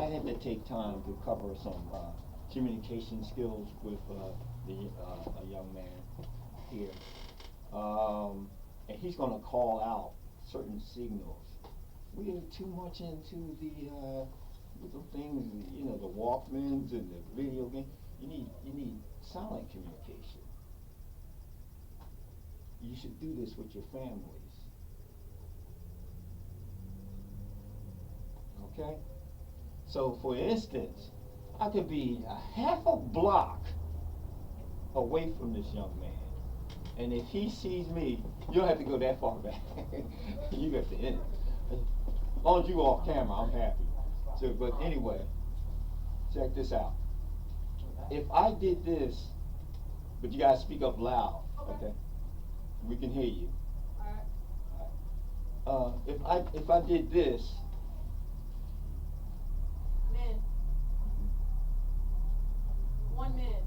I had to take time to cover some communication skills with a young man here, and he's going to call out certain signals. We are too much into the little things, you know, the Walkmans and the video game. You need silent communication. You should do this with your families. Okay? So, for instance, I could be a half a block away from this young man. And if he sees me, you don't have to go that far back. You got to end it. As long as you off camera, I'm happy. So, but anyway, check this out. If I did this, but you gotta speak up loud, okay? We can hear you. If I did this, man, 1 minute.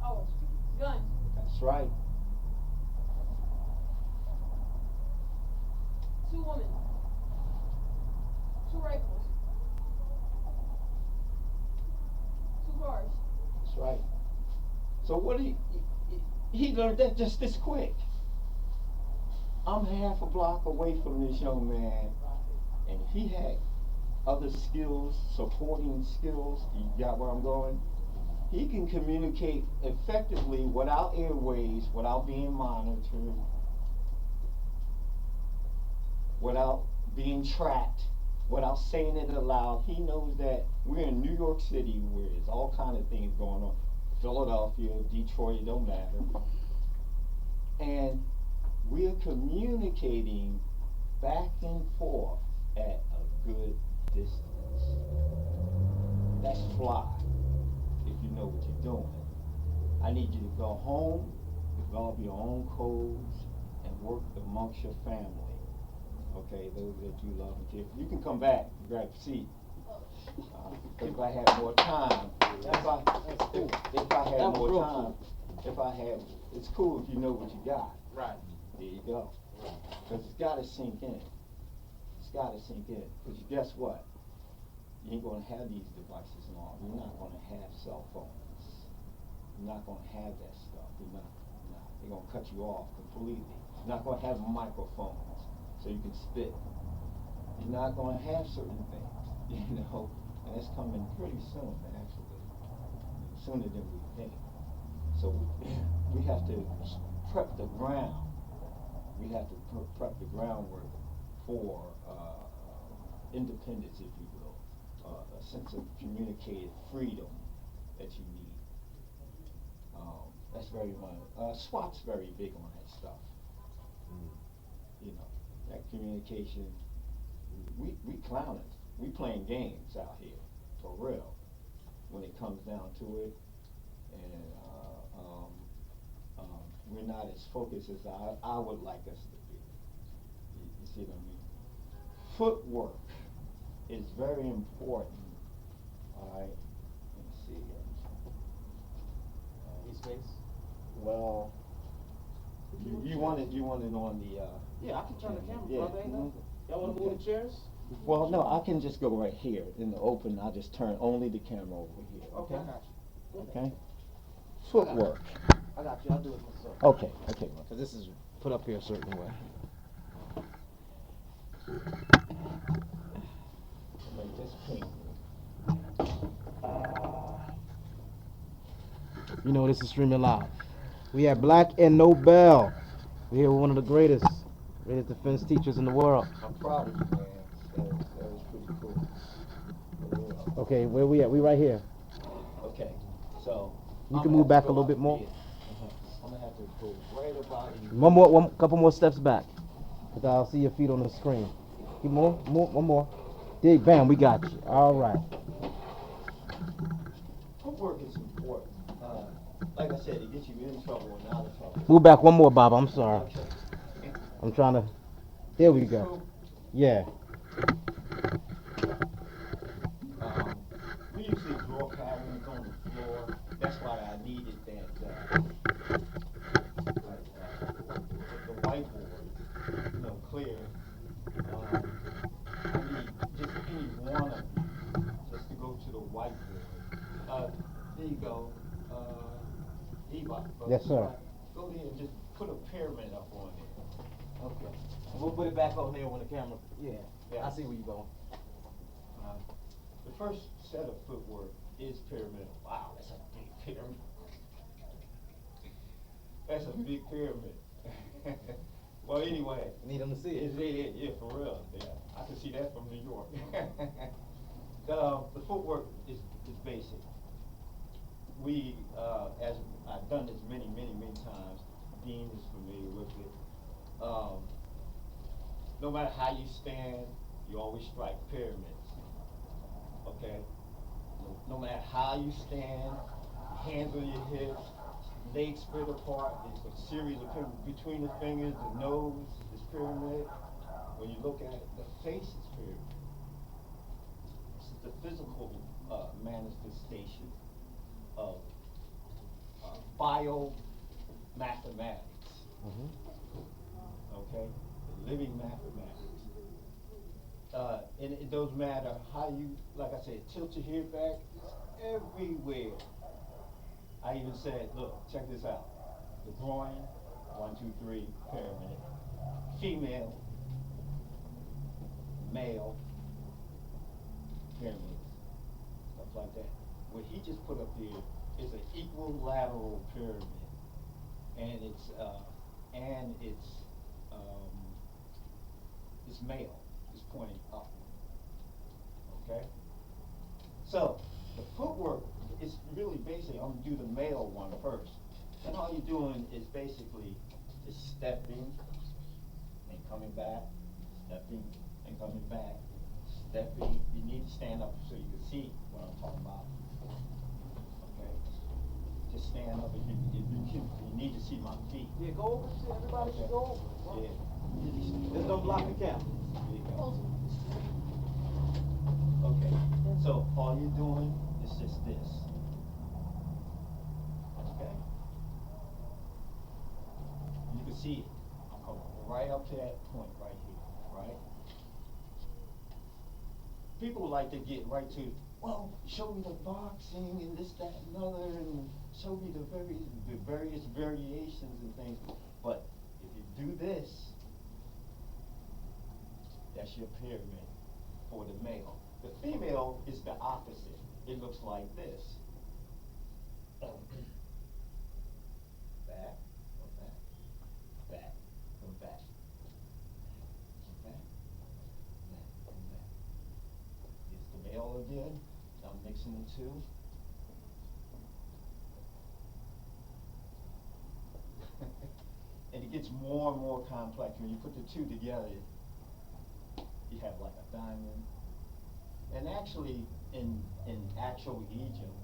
Oh, gun. that's right. 2 women. 2 rifles. 2 cars. That's right. So what he learned that just this quick. I'm half a block away from this young man, and he had other skills, supporting skills. You got where I'm going? He can communicate effectively without airways, without being monitored, without being tracked, without saying it aloud. He knows that we're in New York City where there's all kind of things going on. Philadelphia, Detroit, it don't matter. And we're communicating back and forth at a good distance. That's fly, if you know what you're doing. I need you to go home, develop your own codes, and work amongst your family. Okay, those that you love and care. You can come back and grab a seat. If I had more time, if I had, it's cool if you know what you got. Right. There you go. Because it's got to sink in. It's got to sink in. Because guess what? You ain't going to have these devices long. You're not going to have cell phones. You're not going to have that stuff. You're not. They're going to cut you off completely. You're not going to have microphones so you can spit. You're not going to have certain things, you know. And it's coming pretty soon, actually. Sooner than we think. So we have to prep the ground. We have to prep the groundwork for independence, if you will, a sense of communicated freedom that you need. That's very much. SWAT's very big on that stuff. You know, that communication. We clowning. We playing games out here, for real. When it comes down to it, and we're not as focused as I would like us to be. You see what I mean? Footwork is very important. All right. Let me see here. Space. Well, you want it on the. Yeah, I can turn the camera. Yeah. Brother, ain't nothing. Y'all want to move the chairs? Well, no, I can just go right here in the open. I'll just turn only the camera over here. Okay, I got you. Okay. Footwork. I got you. I'll do it myself. Okay. Because this is put up here a certain way. Make this pink. You know, this is streaming live. We have Black and Nobel. We're here with one of the greatest defense teachers in the world. I'm proud of you, man. That was pretty cool. Okay, where we at? We right here. Okay, so You can move back a little bit more. I'm gonna have to go right about in. One couple more steps back. Cause I'll see your feet on the screen. Keep more, one more. There, bam, we got you. All right. Footwork is important. Like I said, it gets you in trouble and out of trouble. Move back one more, Bob. I'm sorry. Okay. I'm trying to. There we go. Yeah. We usually draw patterns on the floor. That's why I needed that. The whiteboard, you know, clear. I need just any one of you There you go. Levi. Yes, sir. Go there and just put a pyramid up on there. Okay. We'll put it back on there when the camera. Yeah. Yeah. I see where you're going. The first set of footwork is pyramidal. Wow, that's a big pyramid. That's a big pyramid. Well, anyway. Need them to see it. Yeah, for real. Yeah, I can see that from New York. The footwork is basic. We, as I've done this many times, Dean is familiar with it. No matter how you stand, you always strike pyramids. Okay? No matter how you stand, hands on your hips, legs spread apart, there's a series of pyramids between the fingers, the nose is pyramid. When you look at it, the face is pyramid. This is the physical manifestation of biomathematics. Okay? The living mathematics. And it doesn't matter how you, like I said, tilt your head back, it's everywhere. I even said, look, check this out. The groin, 1, 2, 3, pyramid. Female, male, pyramids, stuff like that. What he just put up here is an equilateral pyramid, and it's male. Is pointing up. Okay? So the footwork is really basic. I'm gonna do the male one first. And all you're doing is basically just stepping and coming back, stepping and coming back, stepping. You need to stand up so you can see what I'm talking about. Okay? Just stand up if you need to see my feet. Yeah, go over. See, everybody should go over. Yeah. Just don't block the camera. Okay, so all you're doing is just this. Okay? You can see it. I'm coming right up to that point right here, right? People like to get right to, well, show me the boxing and this, that, and other, and show me the various variations and things. But if you do this, that's your pyramid for the male. The female is the opposite. It looks like this. Back, go back, back, go back, go back, back, go back. Here's the male again. I'm mixing the two. And it gets more and more complex. When you put the two together, you have like a diamond. And actually, in actual Egypt,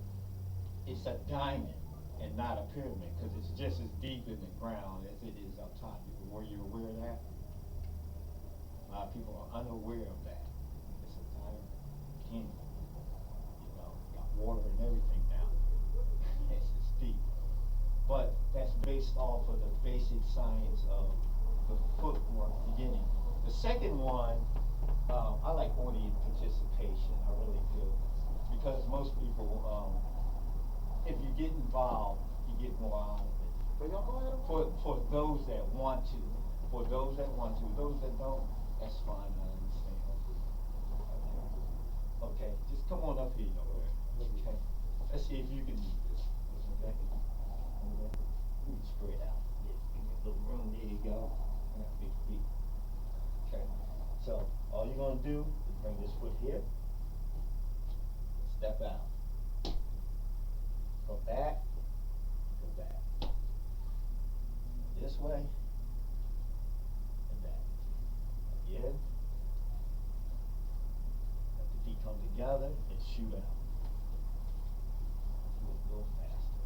it's a diamond and not a pyramid, because it's just as deep in the ground as it is up top. Were you aware of that? A lot of people are unaware of that. It's a diamond. King. You know, got water and everything now. It's deep. But that's based off of the basic science of the footwork beginning. The second one, I like audience participation, I really do. Because most people, if you get involved, you get more out of it. For those that want to. For those that want to. Those that don't, that's fine, I understand. Okay, just come on up here, okay? Let's see if you can do this, okay? Okay. Let me spread out. Give me a little room, there you go. Big feet. Okay, so all you're gonna do is bring this foot here, step out, go back, this way, and back, again, let the feet come together and shoot out, do it a little faster.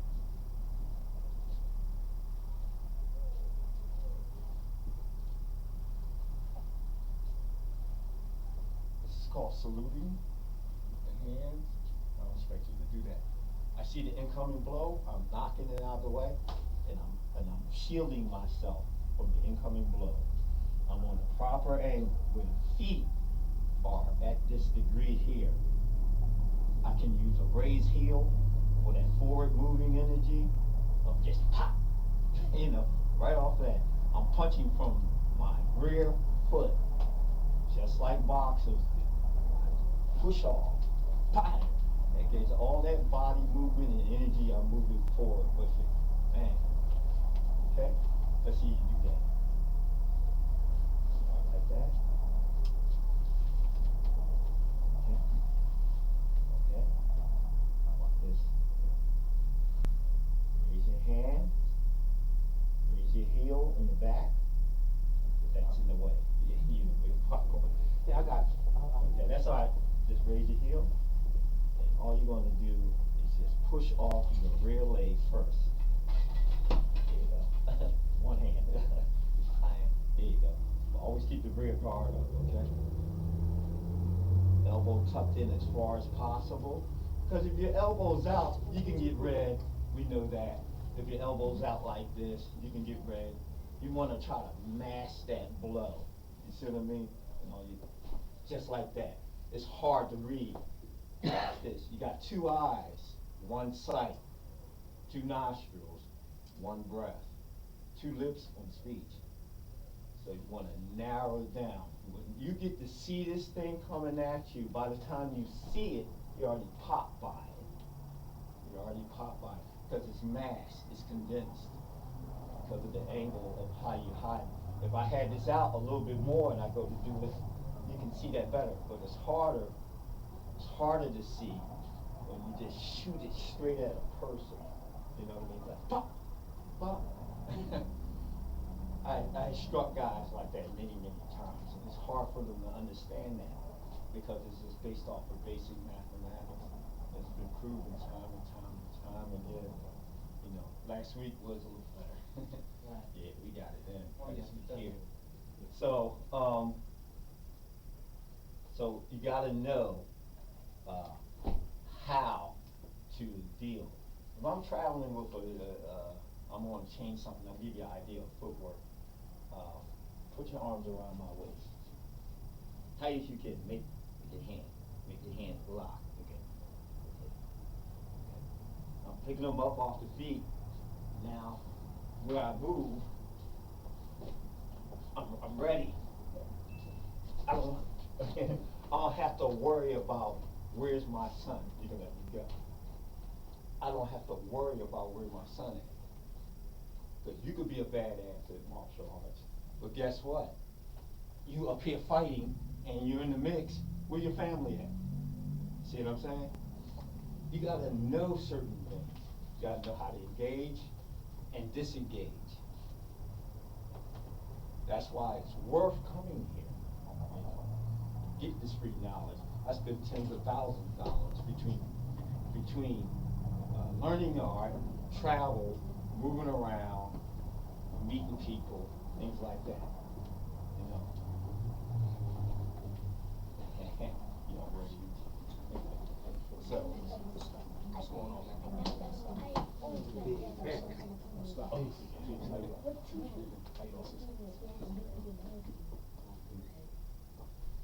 This is called saluting the hands. I don't expect you to do that. I see the incoming blow, I'm knocking it out of the way, and I'm shielding myself from the incoming blow. I'm on the proper angle where the feet are at this degree here. I can use a raised heel or that forward moving energy of just pop, right off that. I'm punching from my rear foot, just like boxers do. Push off, pop. That gets all that body movement and energy. I'm moving forward with it. Bang. Okay? Let's see you do that. Like that. Okay. Okay. How about this? Raise your hand. Raise your heel in the back. That's in the way. Yeah, I got you. Okay, that's all right. Just raise your heel. And all you're going to do is just push off your rear leg first. There you go. One hand. There you go. But always keep the rear guard up, okay? Elbow tucked in as far as possible. Because if your elbow's out, you can get red. We know that. If your elbow's out like this, you can get red. You want to try to mask that blow. You see what I mean? Just like that. It's hard to read. Like this. You got two eyes, one sight, two nostrils, one breath, two lips, one speech. So you want to narrow it down. When you get to see this thing coming at you, by the time you see it, you already popped by it. You already popped by it. Because it's masked, it's condensed. Because of the angle of how you hide it. If I had this out a little bit more and I go to do this, you can see that better. But it's harder to see when you just shoot it straight at a person. You know what I mean? Like pop, pop. I struck guys like that many times, and it's hard for them to understand that because it's just based off of basic mathematics. It's been proven time and time again. Last week was a little better. Yeah, we got it in. Here. So you got to know how to deal. If I'm traveling with I'm going to change something. I'll give you an idea of footwork. Put your arms around my waist. Tight as you can. Make your hand lock. Okay. I'm picking them up off the feet. Now, where I move, I'm ready. I don't have to worry about where's my son. You can let me go. I don't have to worry about where my son is. Because you could be a badass at martial arts, but guess what? You up here fighting, and you're in the mix. Where your family at? See what I'm saying? You got to know certain things. You got to know how to engage and disengage. That's why it's worth coming here. Get this free knowledge. I spend tens of thousands of dollars between learning the art, travel, moving around, meeting people, things like that. You know where you. So. What's going on?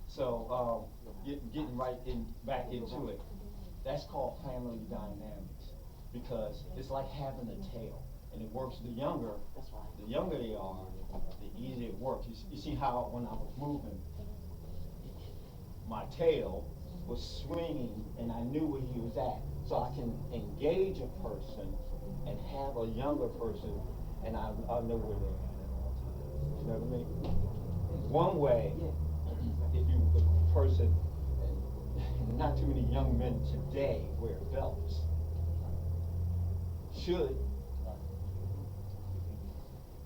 So, getting back into it, that's called family dynamics, because it's like having a tail, and it works. The younger they are, the easier it works. You see how when I was moving, my tail was swinging, and I knew where he was at, so I can engage a person and have a younger person, and I know where they're at all times. You know what I mean? One way, if a person, and not too many young men today wear belts, should,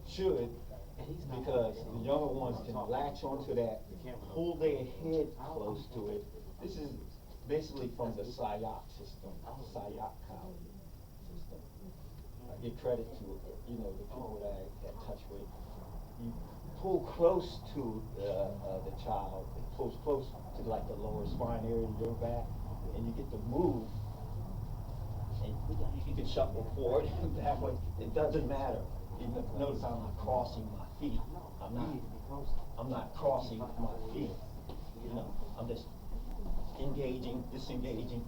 because the younger ones can latch onto that, hold their head close to it. This is basically from the SIOC system, SIOC college system. I give credit to the people that I had touch with. You pull close to the child, it pulls close to like the lower spine area of your back, and you get to move. And you can shuffle forward and backward. It doesn't matter. You notice I'm not crossing my feet. I'm not crossing my feet. I'm just engaging, disengaging.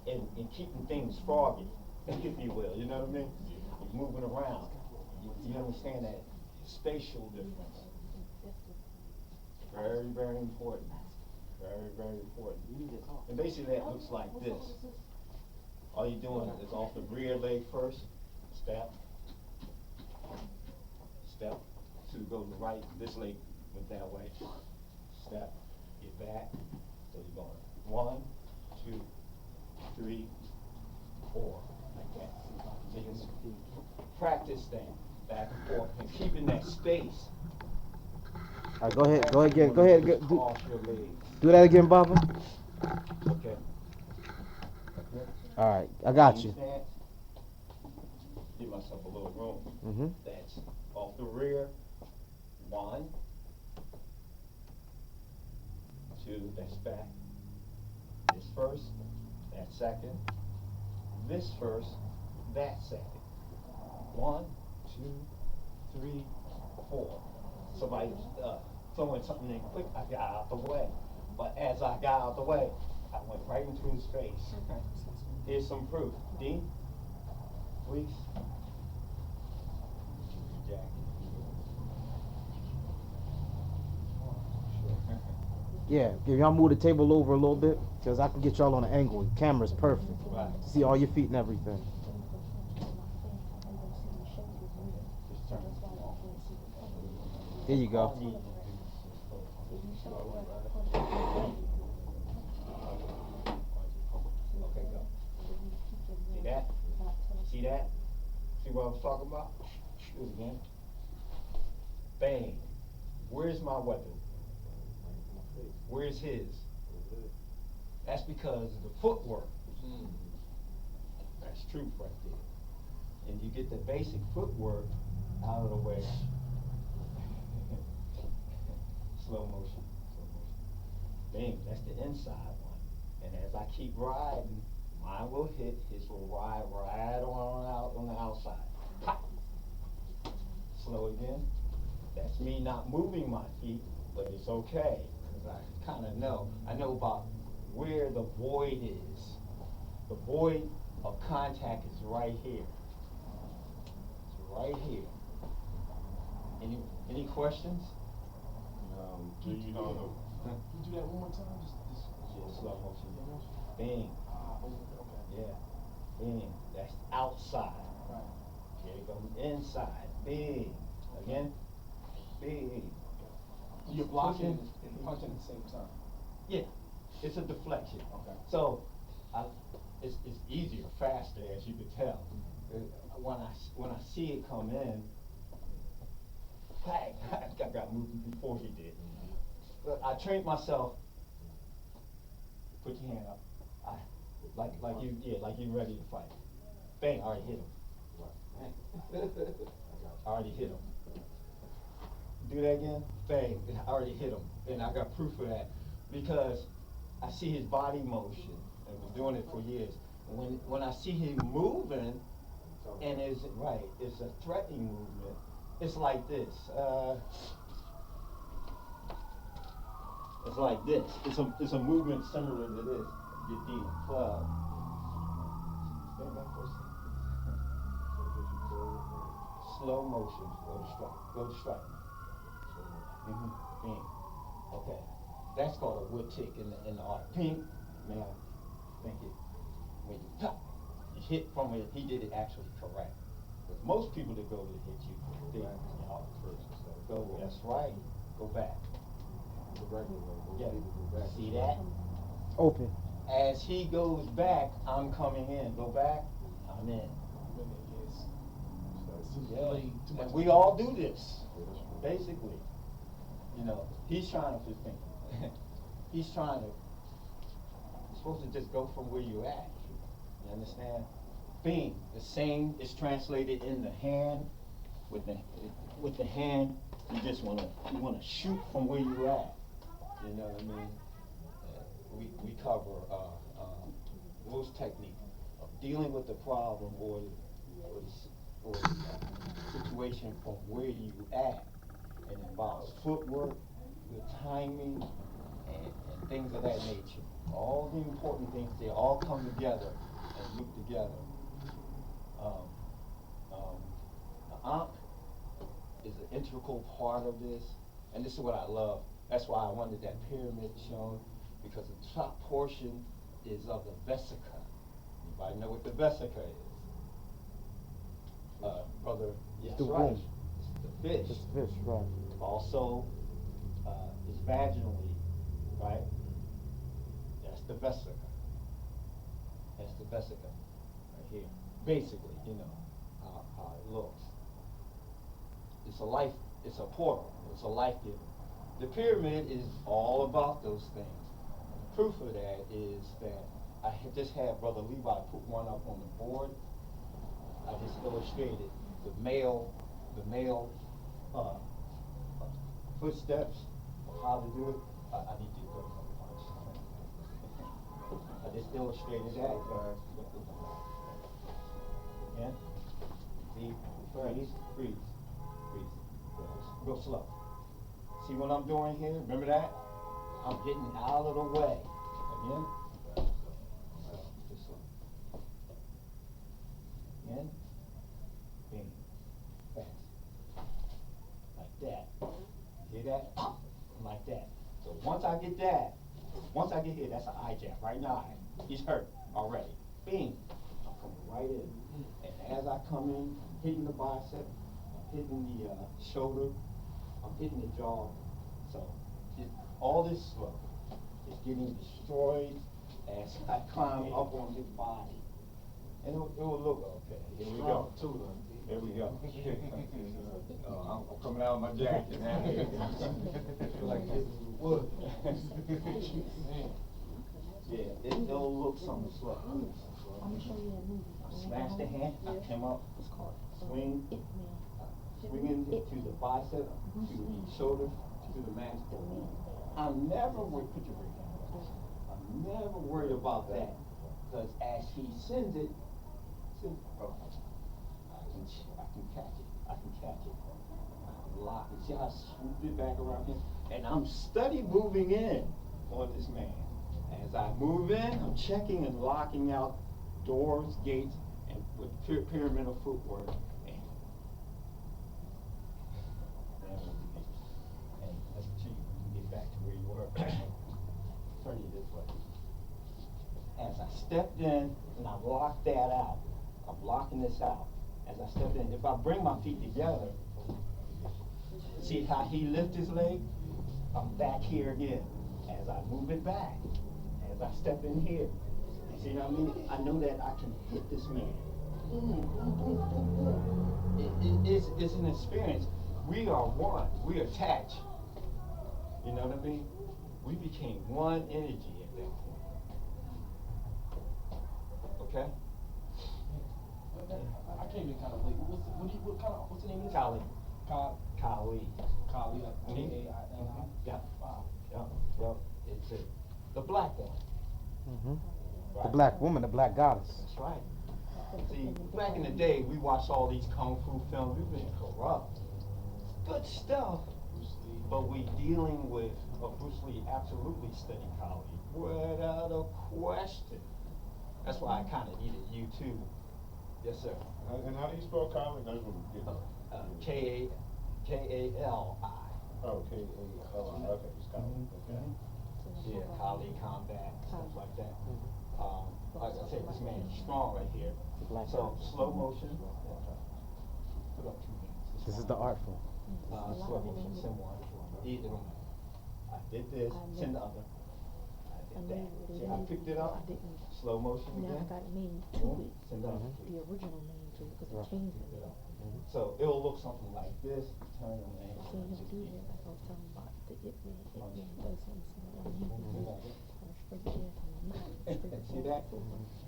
and keeping things froggy, if you will, you know what I mean? You're moving around. You understand that spatial difference. Very, very important. Very, very important. And basically that looks like this. All you're doing is off the rear leg first, step, step, to go to the right, this leg went that way, step, get back, so you're going 1, 2, 3, 4, like that. So you can practice that, back and forth, and keeping that space. All right, go ahead, Cross your legs. do that again, Baba. Okay. All right, I got you. Understand? Give myself a little room. Mm-hmm. That's off the rear. 1, 2, that's back. This first, that second. This first, that second. 1, 2, 3, 4. Somebody throwing something in quick, I got out the way. But as I got out the way, I went right into his face. Here's some proof. Dean, please. Jack. Yeah, can y'all move the table over a little bit? Because I can get y'all on an angle. The camera's perfect. Right. See all your feet and everything. Just turn. There you go. Okay, go. See that? See that? See what I was talking about? Do it again. Bang. Where's my weapon? Where's his? That's because of the footwork. That's truth right there. And you get the basic footwork out of the way. Slow motion. Slow motion. Bang. That's the inside one. And as I keep riding, mine will hit, his will ride right on out on the outside. Pop. Slow again. That's me not moving my feet, but it's okay, because I kind of know. I know about where the void is. The void of contact is right here. It's right here. Any questions? Do you know the? Can you do that one more time? Just Yeah, slow motion. Bang. Okay. Yeah. Bang. That's outside. Right. Here it goes inside. Bang. Again. Bang. You're blocking and punching at the same time. Yeah. It's a deflection. Okay. So, it's easier, faster, as you can tell. When I see it come in, bang, I got moving before he did. But I trained myself. Put your hand up. Like you ready to fight. Bang, I already hit him. I already hit him. Do that again. Bang, I already hit him, and I got proof of that because I see his body motion. I've been doing it for years. When I see him moving, and it's a threatening movement. It's like this. It's like this. It's a movement similar to this. Get the club. Stand back for a second. Slow motion. Go to strike. Go to strike. Bing. Okay. That's called a wood tick in the art. Ping. Man, thank you. When you pop, you hit from it. He did it actually correct. Because most people that go to hit you, they go. That's right. Go back. Yeah. See that? Open. As he goes back, I'm coming in. Go back, I'm in. Yeah. And we all do this, basically. You know, he's trying to think. He's trying to. You're supposed to just go from where you're at. You understand? Bing. The same is translated in the hand. With the hand, you just wanna shoot from where you're at. You know what I mean? We cover those techniques of dealing with the problem or the situation from where you at. It involves footwork, your timing, and things of that nature. All the important things, they all come together and loop together. Um, um, the Ankh is an integral part of this, and this is what I love. That's why I wanted that pyramid shown, because the top portion is of the vesica. Anybody know what the vesica is? Brother, yes, the right. womb. It's the fish. It's fish, right. Also, is vaginally, right? That's the vesica. That's the vesica, right here. Basically, you know, how it looks. It's a life, it's a portal, it's a life giver. The pyramid is all about those things. And the proof of that is that I just had Brother Levi put one up on the board. I just illustrated the male footsteps of how to do it. I need to go another punch. I just illustrated that. Yeah? See, freeze. Real slow. See what I'm doing here? Remember that? I'm getting out of the way. Again. Just slow. Again. Bing. Fast. Like that. Hear that? Like that. So once I get here, that's an eye jab. Right now, he's hurt already. Bing. I'm coming right in. And as I come in, I'm hitting the bicep, I'm hitting the shoulder, I'm hitting the jaw. So all this slow is getting destroyed as I climb up on his body. And it will look okay. Here we go. Here we go. I'm coming out of my jacket now. Like this wood. Yeah, it'll look something slow. Smash the hand, I come up, swing, swinging to the bicep, to the shoulder, to the max. I'm never worried, put your right hand up. I'm never worried about that, because as he sends it, I can catch it, I can lock it. See how I swoop it back around here? And I'm steady moving in on this man. As I move in, I'm checking and locking out doors, gates, and with pyramidal footwork. And let's see, you can get back to where you were. Turn you this way. As I stepped in, and I locked that out. I'm locking this out. As I step in, if I bring my feet together, see how he lifts his leg? I'm back here again. As I move it back, as I step in here, you see what I mean? I know that I can hit this man. It's an experience. We are one. We are attached. You know what I mean? We became one energy at that point. Okay? I came in kind of late. What's the name of this? Kali. Kali. Kali. Kali, like K-A-I-L-I. Yeah. Wow. Yep. It's it. The black one. Mm-hmm. Right? The black woman, the black goddess. That's right. See, back in the day, we watched all these kung fu films. We've been corrupt. Good stuff. But we dealing with Bruce Lee absolutely studied Kali without a question. That's why I kind of needed you too. Yes, sir. And how do you spell Kali? K-A-L-I. Oh, K-A-L-I. Okay, it's Kali. Okay. Yeah, Kali, combat, stuff like that. Like I said, this man is strong right here. So, slow motion. Put up 2 hands. This is the art form. Slow motion, send one. Either one. I did this, send the other. I did that. See, I picked it up. Slow motion Now I again. got a name to it, Send the other. the original name to it, because they changed Pick it. it up. So it'll look something like this. Turn your I hand. seen him do that, like I was talking about the It Man does something similar. And he was straight there from the straight See that?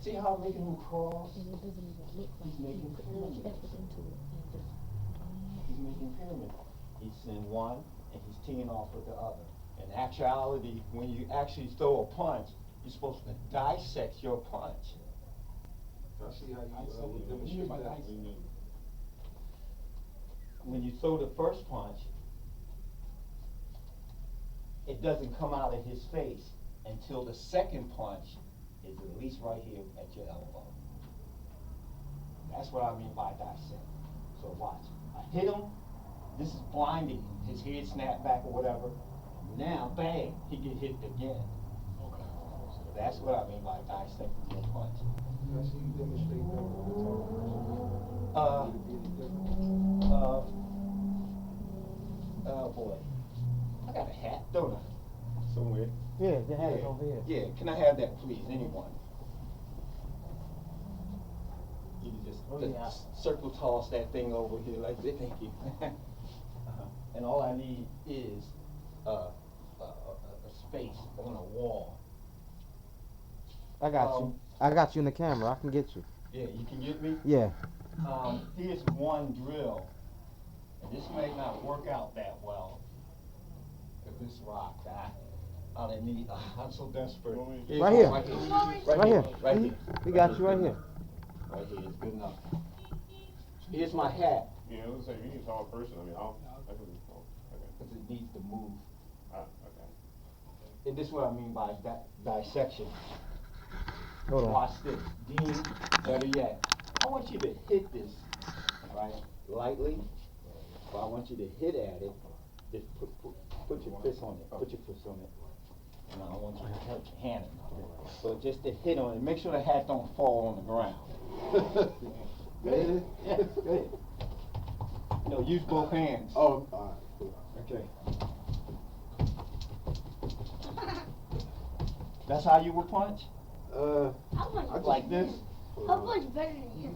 See how I'm making him cross? And it doesn't even look like He's he making put much pyramids. effort into it, and just, He's making pyramid. He's in one and he's teeing off with the other. In actuality, when you actually throw a punch, you're supposed to dissect your punch. I see how you demonstrate that. When you throw the first punch, it doesn't come out of his face until the second punch is at least right here at your elbow. That's what I mean by dissect. So watch. I hit him. This is blinding. His head snapped back or whatever. Now, bang, he get hit again. Okay. That's what I mean by dissecting your punch. Can I see you demonstrate that one more Oh boy. I got a hat, don't I? Somewhere. Yeah, the hat is over here. Yeah, can I have that, please? Anyone? You can just Oh, yeah. circle toss that thing over here like that. Thank you. And all I need is a space on a wall. I got you. I got you in the camera. I can get you. Yeah, you can get me? Yeah. Here's one drill, and this may not work out that well. If this rock, I didn't need. I'm so desperate. Here's Right one here. Right here. Right here. Right Mhm. here. We got you right here. Right here is good enough. Here's my hat, Yeah, I was gonna say, you need a tall person, I mean, I can, okay, because it needs to move. okay. And this is what I mean by dissection. Hold on. Watch this. Dean, better yet, I want you to hit this, right, lightly, but I want you to hit at it. Just put your fist on it. Put your fist on it. And I want you to hurt your hand in it. So just to hit on it. Make sure the hat don't fall on the ground. Go ahead. Yeah, go ahead. No, use both hands. Oh, alright, cool. Okay. That's how you would punch? Like this? How much better than you?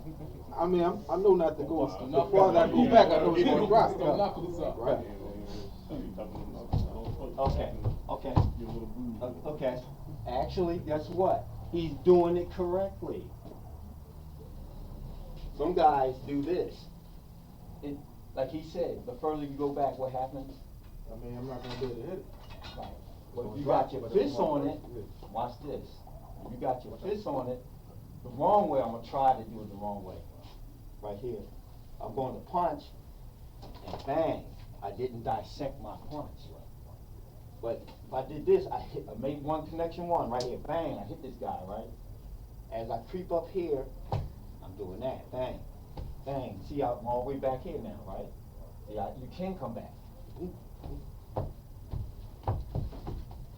I mean, I know not to go, Wow. the farther I go back, I know it's gonna drop. Don't knuckle this up. Right. Okay, okay. Okay. Actually, guess what? He's doing it correctly. Some guys do this. It, like he said, the further you go back, what happens? I mean, I'm not gonna be able to hit it. Right. But if you got your fist on it, watch this. If you got your fist on it, the wrong way, I'm gonna try to do it the wrong way. Right here. I'm going to punch, and bang, I didn't dissect my punch. But if I did this, I made one connection right here, bang, I hit this guy, right? As I creep up here, I'm doing that, bang, bang. See, I'm all the way back here now, right? See, you can come back.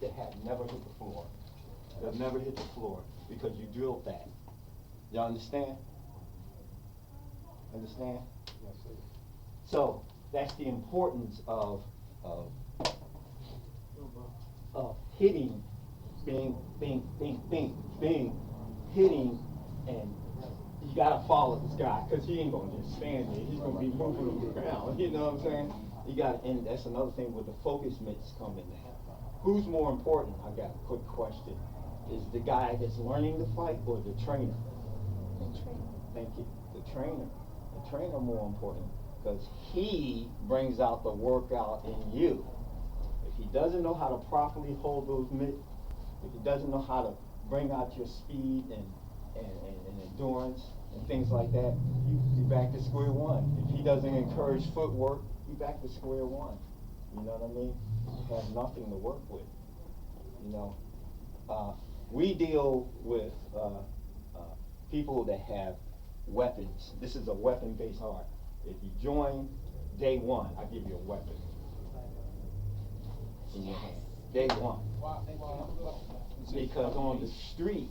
They have never hit the floor. They've never hit the floor because you drilled that. Y'all understand? Understand? Yes, sir. So that's the importance of hitting, hitting, and you gotta follow this guy because he ain't gonna just stand there. He's gonna be moving on the ground. You know what I'm saying? You got, and that's another thing where the focus mitts come in there. Who's more important? I got a quick question. Is the guy that's learning to fight or the trainer? The trainer. Thank you. The trainer. The trainer more important because he brings out the workout in you. If he doesn't know how to properly hold those mitts, if he doesn't know how to bring out your speed and endurance and things like that, you back to square one. If he doesn't encourage footwork, you back to square one. You know what I mean? You have nothing to work with. You know, we deal with people that have weapons. This is a weapon-based art. If you join day one, I give you a weapon in your hand. Day one. Because on the street,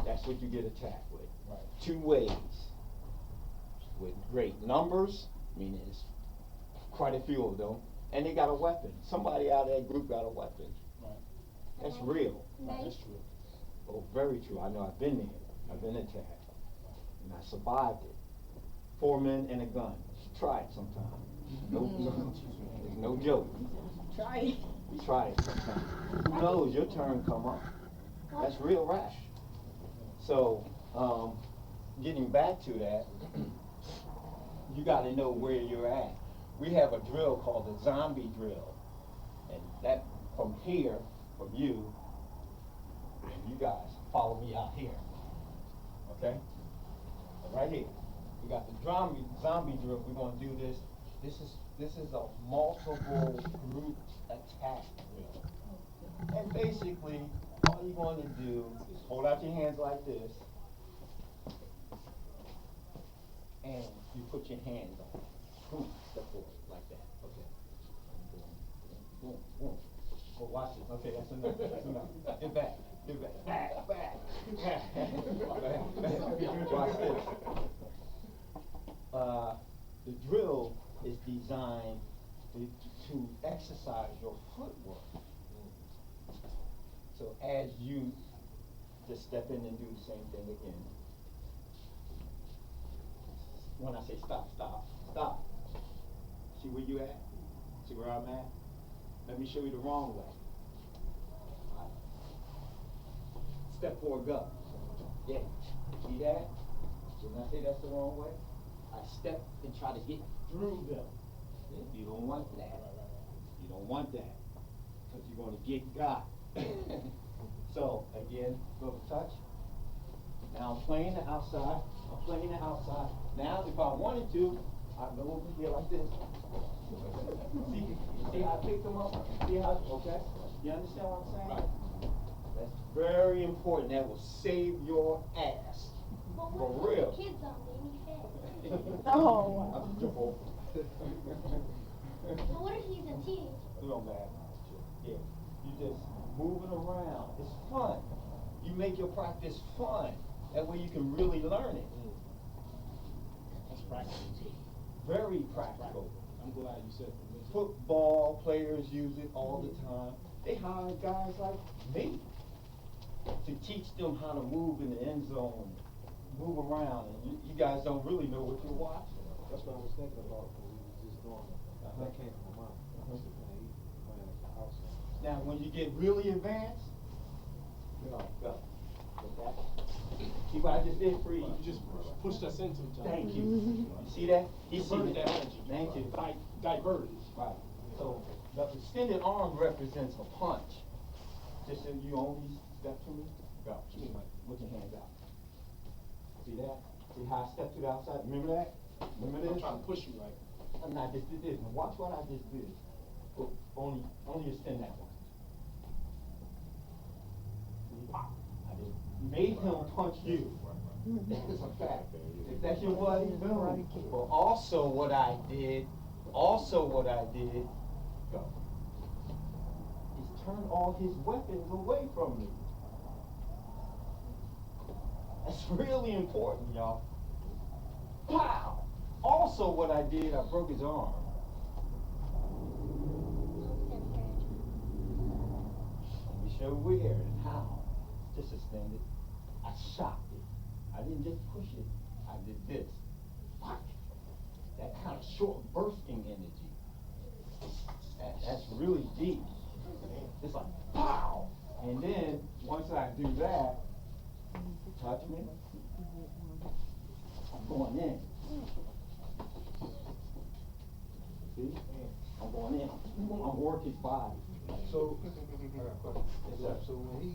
that's what you get attacked with. Right. Two ways. With great numbers, meaning it's quite a few of them, and they got a weapon. Somebody out of that group got a weapon. Right. That's real. That's true. Oh, very true. I know I've been there. I've been attacked. And I survived it. 4 men and a gun. Try it sometime. It's no joke. Try it. Try it sometime. Who knows, your turn come up. That's real rash. So, getting back to that, you gotta know where you're at. We have a drill called the zombie drill. And that, from here, from you, and you guys follow me out here. Okay? Right here. We got the zombie drill. We're gonna do this. This is a multiple group attack drill. And basically, all you're going to do is hold out your hands like this, and you put your hands on it. Boom, step forward, like that. Okay. Boom, boom, boom. Oh, watch this. Okay, that's enough. That's enough. Get back. Get back. Back, back. Back. Watch this. The drill is designed to exercise your footwork. So as you just step in and do the same thing again. When I say stop, stop, stop. See where you at? See where I'm at? Let me show you the wrong way. Right. Step forward, go. Yeah. See that? When I say that's the wrong way, I step and try to get through them. You don't want that. You don't want that. Because you're going to get got. So, again, go to touch. Now I'm playing the outside. I'm playing the outside. Now, if I wanted to, I'd go over here like this. See how I picked them up? See how, okay? You understand what I'm saying? Right. That's very important. That will save your ass. But For what real. if the kids on there and he fails? Oh. I'm just joking. But what if he's a teenager? It don't matter. Yeah. You just moving around. It's fun. You make your practice fun. That way you can really learn it. That's practical too. Very practical. I'm glad you said that. Football players use it all the time. They hire guys like me to teach them how to move in the end zone, move around. And you guys don't really know what you're watching. That's what I was thinking about when we was just doing it. That came from my mind. Playing at the house. Now, when you get really advanced, go. Okay. See what I just did for you? You just pushed us into each other. Thank you. You see that? He Diverted see that energy. Thank you. Diverted. Right. So the extended arm represents a punch. Just so you only step to me, go. With your hands out. See that? See how I step to the outside? Remember that? Remember this? I'm trying to push you right. I just did this. Now watch what I just did. Oh, only extend that one. I just made him punch you. It's a fact. If that's your buddy, boom. But also what I did, go, is turn all his weapons away from me. That's really important, y'all. Pow! Also what I did, I broke his arm. Let me show where and how. Just extended. I shocked it. I didn't just push it. I did this. What? That kind of short bursting energy. That's really deep. It's like, pow! And then, once I do that, touch me, I'm going in. See? I'm going in. I'm working his body. So, I got a question. Yes, sir. So when he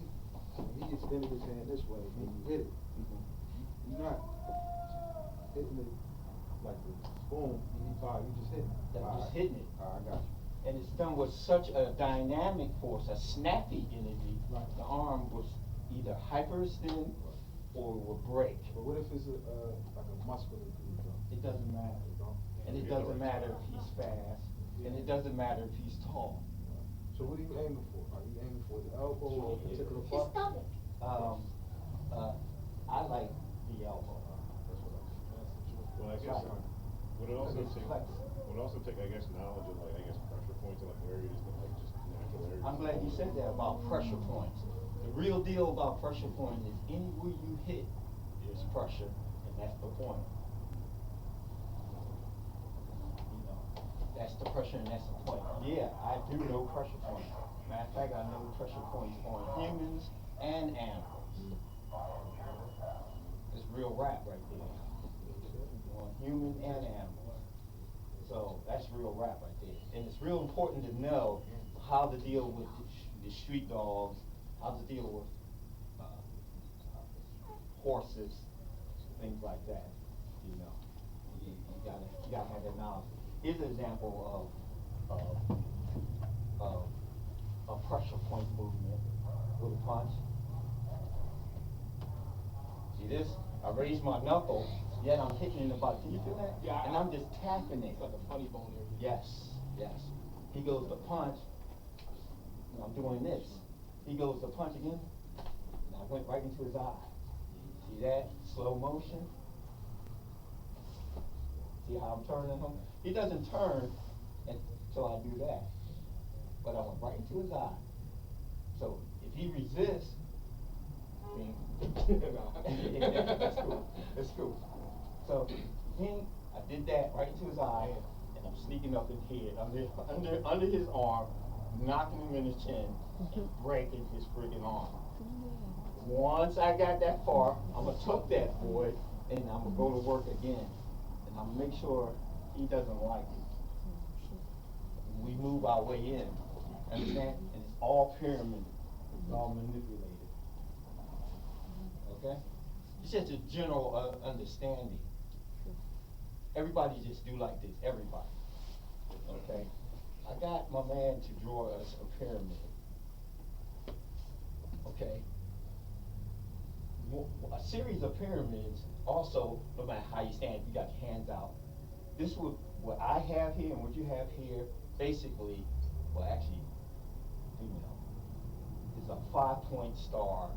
extended his hand this way and you hit it, you're not hitting it like the boom, you just hit it. I'm just hitting it. I got you. And it's done with such a dynamic force, a snappy energy. Right. The arm was either hyperextend or will break. But what if it's like a muscular group though? It doesn't matter. And it doesn't matter if he's fast, and it doesn't matter if he's tall. So what are you aiming for? Are you aiming for the elbow or a particular His part? stomach. I like the elbow. Well, I guess, would it also take, I guess, knowledge of, like, I guess, pressure points and, like, areas that, like, just natural areas? I'm glad you said that about pressure points. The real deal about pressure point is anywhere you hit is pressure, and that's the point. You know, that's the pressure and that's the point. Yeah, I do know pressure points. Matter of fact, I know pressure points on humans and animals. It's real rap right there. On human and animals. So that's real rap right there. And it's real important to know how to deal with the street dogs, how to deal with horses, things like that. You know, you gotta have that knowledge. Here's an example of a pressure point movement with a punch. See this? I raise my knuckle, yet I'm hitting in the body. Can you feel that? Yeah, And I'm just tapping it. It's like a funny bone area. Yes, yes. He goes to punch, and I'm doing this. He goes to punch again, and I went right into his eye. See that? Slow motion. See how I'm turning him? He doesn't turn until I do that. But I went right into his eye. So if he resists, then that's cool. That's cool. So then I did that right into his eye, and I'm sneaking up his head under his arm, knocking him in his chin, and breaking his freaking arm. Once I got that far, I'm gonna tuck that boy, and I'm gonna go to work again, and I'm gonna make sure he doesn't like it. We move our way in, understand? And it's all pyramid, it's all manipulated. Okay? It's just a general understanding. Everybody just do like this, everybody. Okay? I got my man to draw us a pyramid. Okay? A series of pyramids also, no matter how you stand, you got your hands out. This would, what I have here and what you have here, basically, well actually, is a 5-point star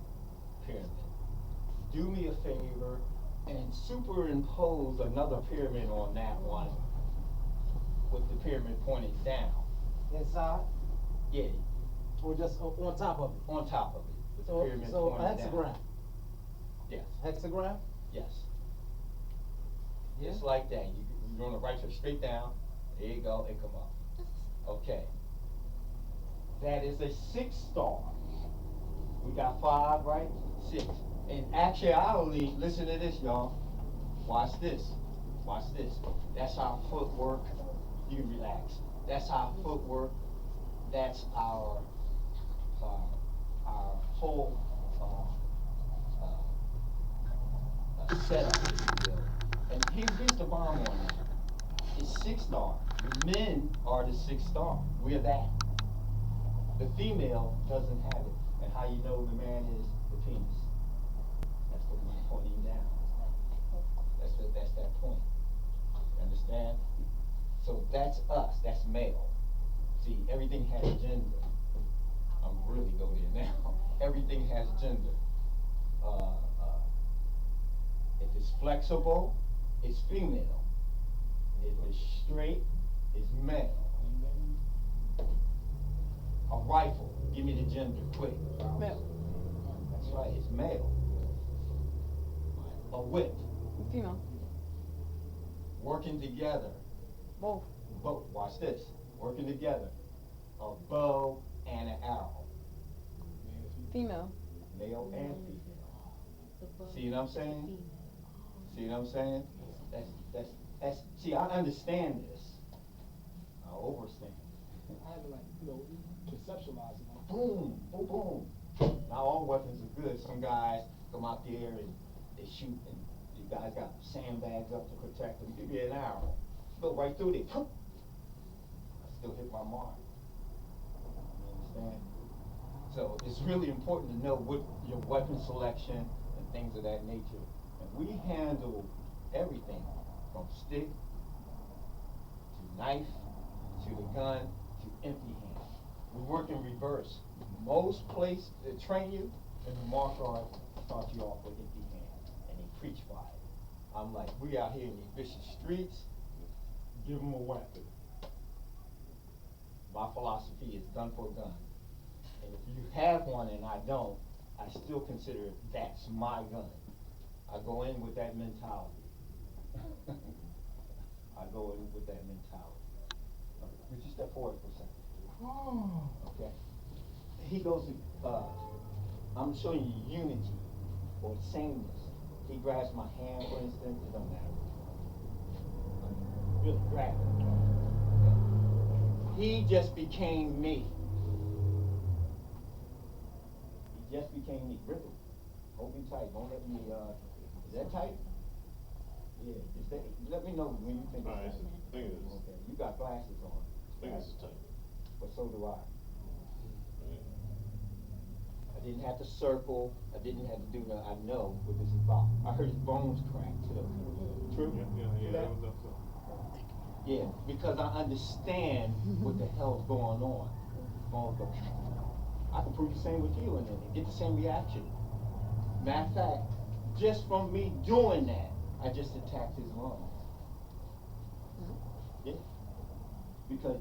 pyramid. Do me a favor and superimpose another pyramid on that one with the pyramid pointing down. Inside? Yeah, Or just on top of it? on top of it, with the So, pyramid so pointing down. hexagram? Yes, Hexagram? yes. Yeah. Just like that. You're gonna write it straight down. There you go, it come up. Okay. That is a 6-star. We got 5, right? 6. In actuality, listen to this, y'all. Watch this. Watch this. That's our footwork. You can relax. That's our footwork. That's our whole setup, if you will. And here's the bomb on that. It's 6-star. The men are the 6-star. We're that. The female doesn't have it. And how you know the man is the penis. That's what we're pointing down. That's that point. You understand? So that's us. That's male. See, everything has gender. I'm really go there now. Everything has gender. If it's flexible, it's female. If it's straight, it's male. A rifle, give me the gender, quick. Male. That's right, it's male. A whip, Female. working together. Both. Both, watch this, working together. A bow and an arrow, Female. male and female. See what I'm saying? See what I'm saying? That's, see, I understand this. I overstand. I had to conceptualize it. Boom, boom, boom. Now all weapons are good. Some guys come out there and they shoot, and you guys got sandbags up to protect them. Give you an arrow, go right through there. I still hit my mark. You understand? So it's really important to know what your weapon selection and things of that nature. And we handle everything from stick to knife to the gun to empty hand. We work in reverse. Most places that train you in the martial arts start you off with empty hand, and they preach by it. I'm like, we out here in these vicious streets, give them a weapon. My philosophy is gun for a gun. And if you have one and I don't, I still consider that's my gun. I go in with that mentality. I go in with that mentality. Would you step forward for a second? Okay. He goes to, I'm showing you unity or sameness. He grabs my hand, for instance, it doesn't matter. Really grab it. Okay. He just became me. He just became me. Rip it. Hold me tight. Don't let me, is that tight? Yeah, just let me know when you think it's Alright, tight. I think it is. Okay, you got glasses on. I think this is tight. But so do I. didn't have to circle, I didn't have to do nothing, I know what this is about. I heard his bones crack too. True? Yeah, that was up to. Yeah, because I understand what the hell's going on. Bones go, I can prove the same with you and get the same reaction. Matter of fact, just from me doing that, I just attacked his lungs. Yeah. Because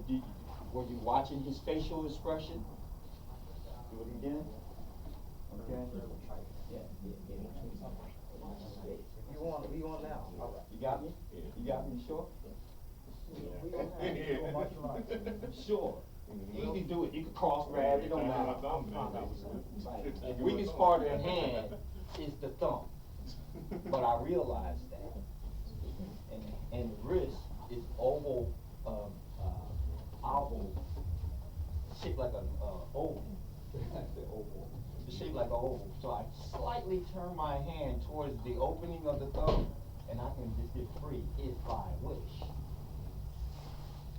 were you watching his facial expression? See what he did? Okay. Yeah. You on now? You got me? You got me? Sure? Sure. You can do it. You can cross grab. It don't matter. The weakest part of the hand is the thumb. But I realized that. And the wrist is oval, shaped like an oval. I said oval. It's shaped like an oval. So I slightly turn my hand towards the opening of the thumb, and I can just get free if I wish.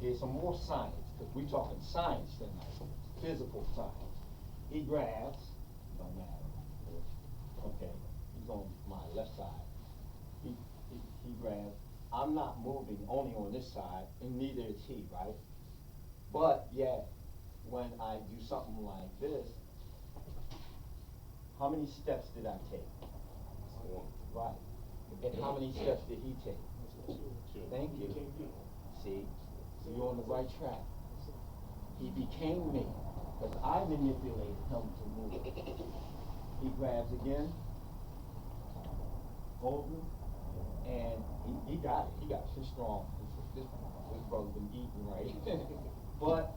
Here's some more science, because we're talking science tonight, physical science. He grabs, no matter. Okay, he's on my left side. He grabs. I'm not moving only on this side, and neither is he, right? But yet, when I do something like this, how many steps did I take? Right. And how many steps did he take? Thank you. See? So you're on the right track. He became me, because I manipulated him to move. He grabs again, open, and he got it. He got it. He's strong. This brother's been eating right. But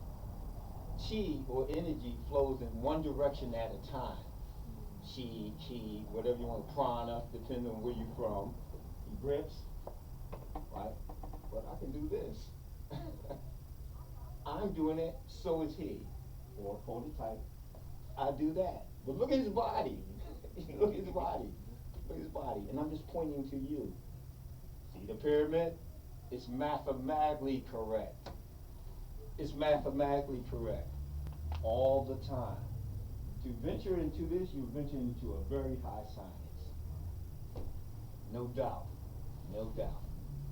chi, or energy, flows in one direction at a time. Chi, whatever you want, prana, depending on where you're from. He grips, right? But I can do this. I'm doing it, so is he. Or hold it tight. I do that. But look at his body. Look at his body. Look at his body. And I'm just pointing to you. See the pyramid? It's mathematically correct. It's mathematically correct. All the time. To venture into this, you venture into a very high science. No doubt. No doubt.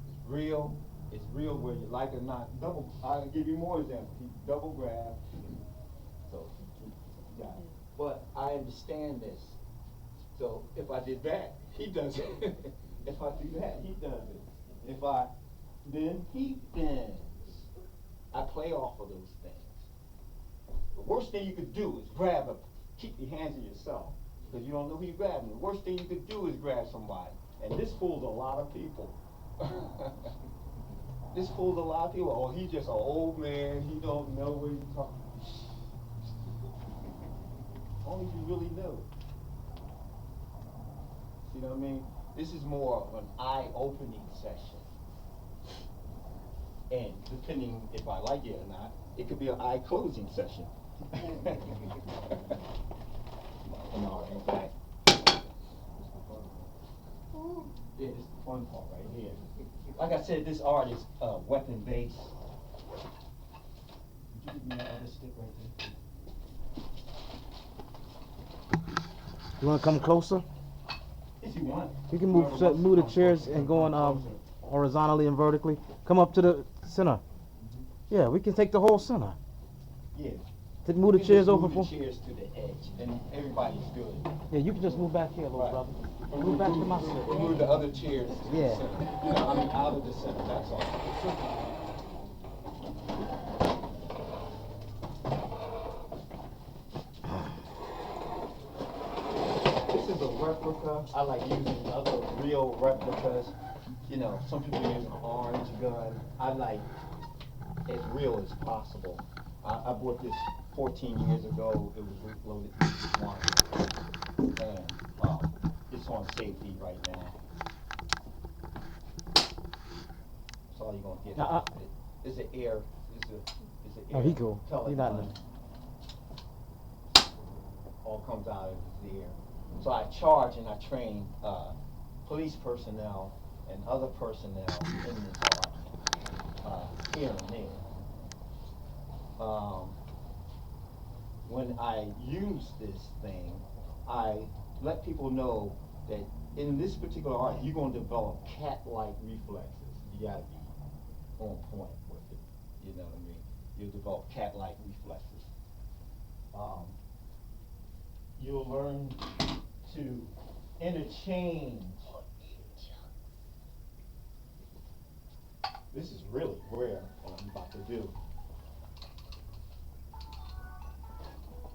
It's real. It's real whether you like it or not. I'll give you more examples. He double grab. So, yeah. But I understand this. So, if I did that, he does it. If I do that, he does it. If I bend, he bends. I play off of those things. The worst thing you could do is grab him. Keep your hands to yourself, because you don't know who you're grabbing. The worst thing you could do is grab somebody. And this fools a lot of people. This fools a lot of people. Oh, he's just an old man. He don't know what he's talking. Only if you really know. See what I mean? This is more of an eye-opening session. And depending if I like it or not, it could be an eye-closing session. No, okay. Yeah, this is the fun part right here. Like I said, this art is weapon-based. Would you give me that other stick right there? You want to come closer? If you want. You can move the chairs and go on horizontally and vertically. Come up to the center. Yeah, we can take the whole center. Yeah. Move the chairs over Move for. the chairs to the edge, and everybody's good. Yeah, you can just move back here, little Right. brother. Move back to my center. Move the other chairs to Yeah. the center. You know, I mean, out of the center, that's all. This is a replica. I like using other real replicas. You know, some people use an orange gun. I like as real as possible. I bought this 14 years ago. It was reloaded once. And it's on safety right now. That's all you're gonna get. It's an air. It's an air. Oh, he cool. pellet He not gun. in All comes out of the air. So I charge and I train police personnel and other personnel in this art here and there. When I use this thing, I let people know that in this particular art, you're gonna develop cat-like reflexes. You gotta be on point with it, you know what I mean? You'll develop cat-like reflexes. You'll learn to interchange. This is really rare, what I'm about to do.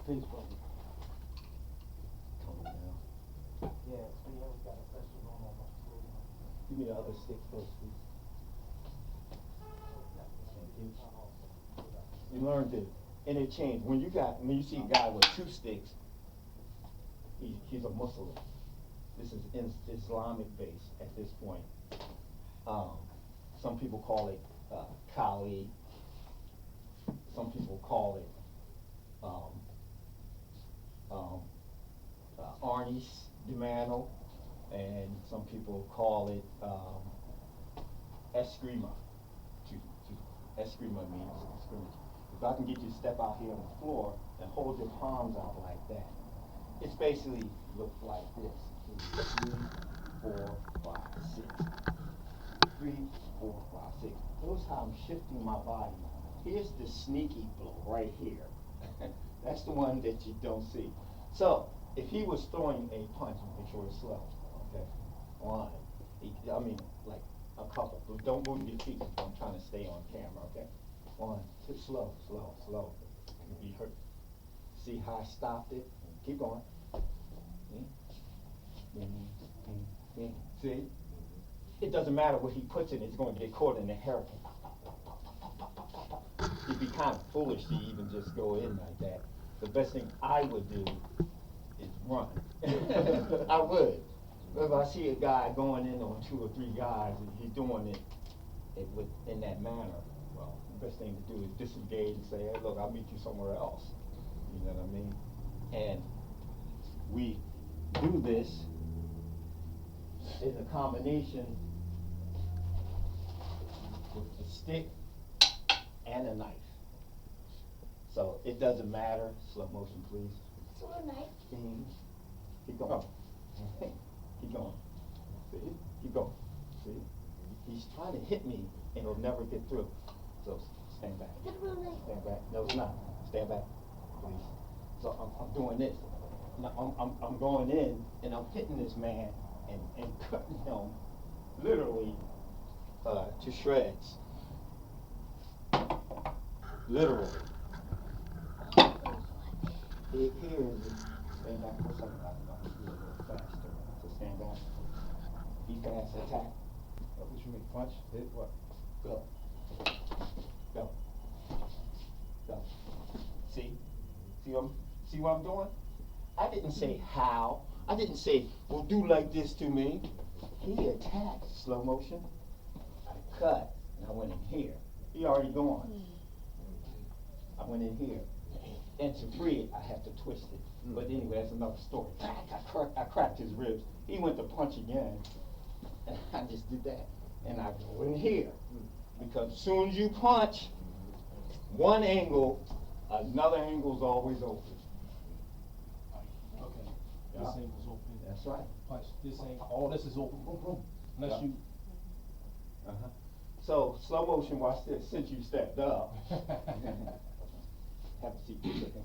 Please, brother. Calm down. Yeah, we always got a session going on. Give me the other stick first, please. Thank you. You learn to interchange. When you see a guy with 2 sticks, he's a Muslim. This is Islamic based at this point. Some people call it Kali. Some people call it Arnis Dimano, and some people call it Eskrima. Eskrima means scrimmage. If I can get you to step out here on the floor and hold your palms out like that, it's basically looks like this. 3, 4, 5, 6. 3, 4, 5, 6. Notice how I'm shifting my body. Here's the sneaky blow right here. That's the one that you don't see. So, if he was throwing a punch, make sure it's slow. Okay? 1. I mean, like a couple. Don't move your feet. I'm trying to stay on camera, okay? 1, 2, slow, slow, slow. You'll be hurt. See how I stopped it? Keep going. See? It doesn't matter where he puts it, it's going to get caught in the hair. It'd be kind of foolish to even just go in like that. The best thing I would do is run. I would. If I see a guy going in on 2 or 3 guys and he's doing it in that manner, well, the best thing to do is disengage and say, hey, look, I'll meet you somewhere else. You know what I mean? And we do this in a combination with a stick and a knife. So it doesn't matter. Slow motion, please. So a knife. Keep going. Keep going. See? Keep going. See? He's trying to hit me and it'll never get through. So stand back. Is that a real knife? Stand back. No, it's not. Stand back, please. So I'm doing this. Now I'm going in and I'm hitting this man and cutting him literally to shreds. Literally. Here is it. Stand back for a second. I'm going to do it a little faster. So stand back. Be fast. Attack. What you mean, punch, hit, what? Go. Go. Go. See? See what I'm doing? I didn't say how. I didn't say, well, do like this to me. He attacked, slow motion. I cut, and I went in here. He already gone. I went in here. And to free it, I have to twist it. But anyway, that's another story. I cracked his ribs. He went to punch again, and I just did that. And I go in here. Because as soon as you punch, one angle, another angle's always open. Okay. Yeah. This angle's open. That's right. Punch. This angle. All this is open. Boom, boom. Unless Yeah. you. So, slow motion, watch this. Since you stepped up, have a seat for a second.